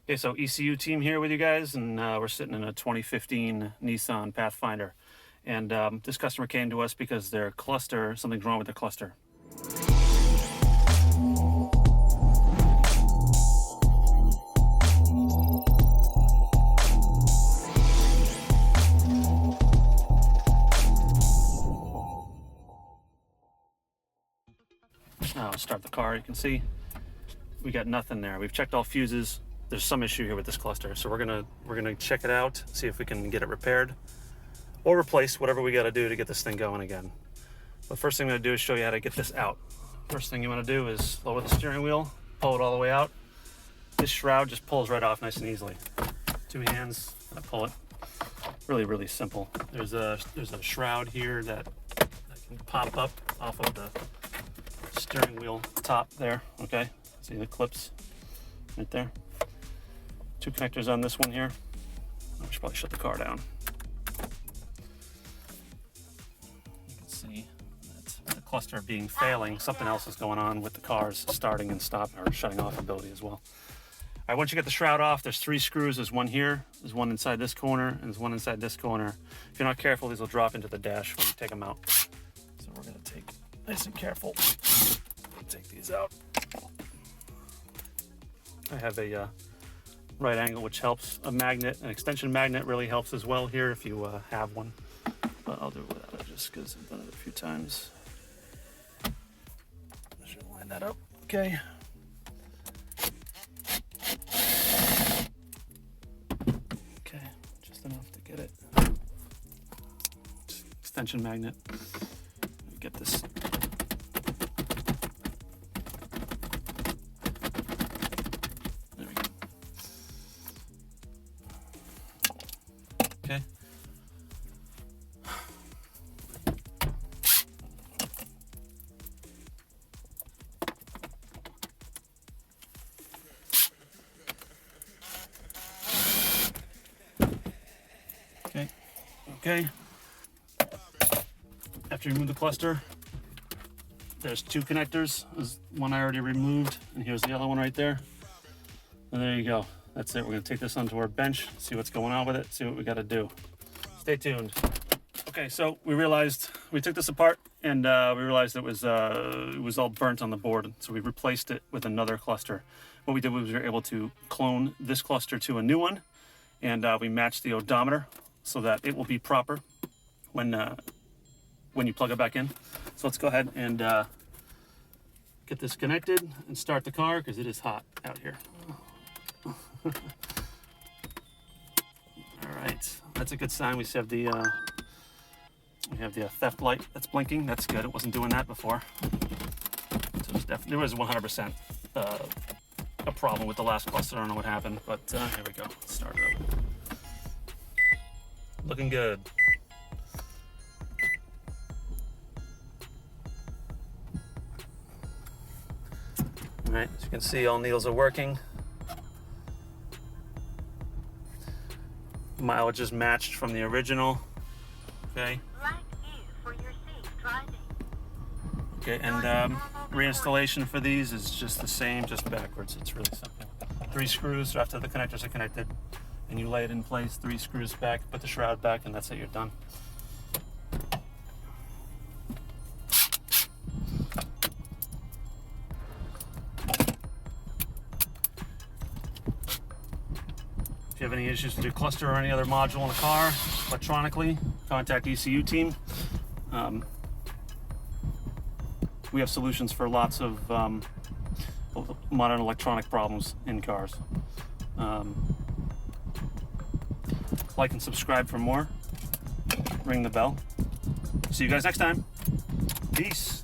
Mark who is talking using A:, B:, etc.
A: Okay, so ECU team here with you guys, and we're sitting in a 2015 Nissan Pathfinder. And this customer came to us because their cluster, something's wrong with their cluster. Now start the car. You can see we got nothing there. We've checked all fuses. There's some issue here with this cluster, so we're gonna check it out, see if we can get it repaired or replaced, whatever we got to do to get this thing going again. But first thing I'm gonna do is show you how to get this out. First thing you want to do is lower the steering wheel, pull it all the way out. This shroud just pulls right off nice and easily. 2 hands, I pull it. Really simple. There's a shroud here that can pop up off of the steering wheel top there. Okay, see the clips right there. 2 connectors on this one here. I should probably shut the car down. You can see that the cluster being failing, something else is going on with the car's starting and stopping or shutting off ability as well. All right, once you get the shroud off, there's 3 screws. There's one here, there's one inside this corner, and there's one inside this corner. If you're not careful, these will drop into the dash when you take them out. So we're gonna take nice and careful. Take these out. I have a right angle, which helps. A magnet, an extension magnet really helps as well here if you have one. But I'll do it without it just because I've done it a few times. I should line that up. Okay. Okay, just enough to get it. Extension magnet. Get this. Okay. Okay. After you remove the cluster, there's 2 connectors. There's one I already removed, and here's the other one right there. And there you go. That's it. We're gonna take this onto our bench, see what's going on with it, see what we gotta do. Stay tuned. Okay, so we took this apart, and we realized it was all burnt on the board. So we replaced it with another cluster. What we did was we were able to clone this cluster to a new one, and we matched the odometer so that it will be proper when you plug it back in. So let's go ahead and get this connected and start the car because it is hot out here. All right, that's a good sign. We have the theft light that's blinking. That's good. It wasn't doing that before. So there was 100% a problem with the last cluster. I don't know what happened, but here we go. Let's start it up. Looking good. All right, as you can see, all needles are working. Mileage is matched from the original. Okay. Okay, and reinstallation for these is just the same, just backwards. It's really simple. 3 screws after the connectors are connected, and you lay it in place. 3 screws back, put the shroud back, and that's it. You're done. If you have any issues with your cluster or any other module in the car electronically, contact ECU team. We have solutions for lots of modern electronic problems in cars. Like and subscribe for more. Ring the bell. See you guys next time. Peace.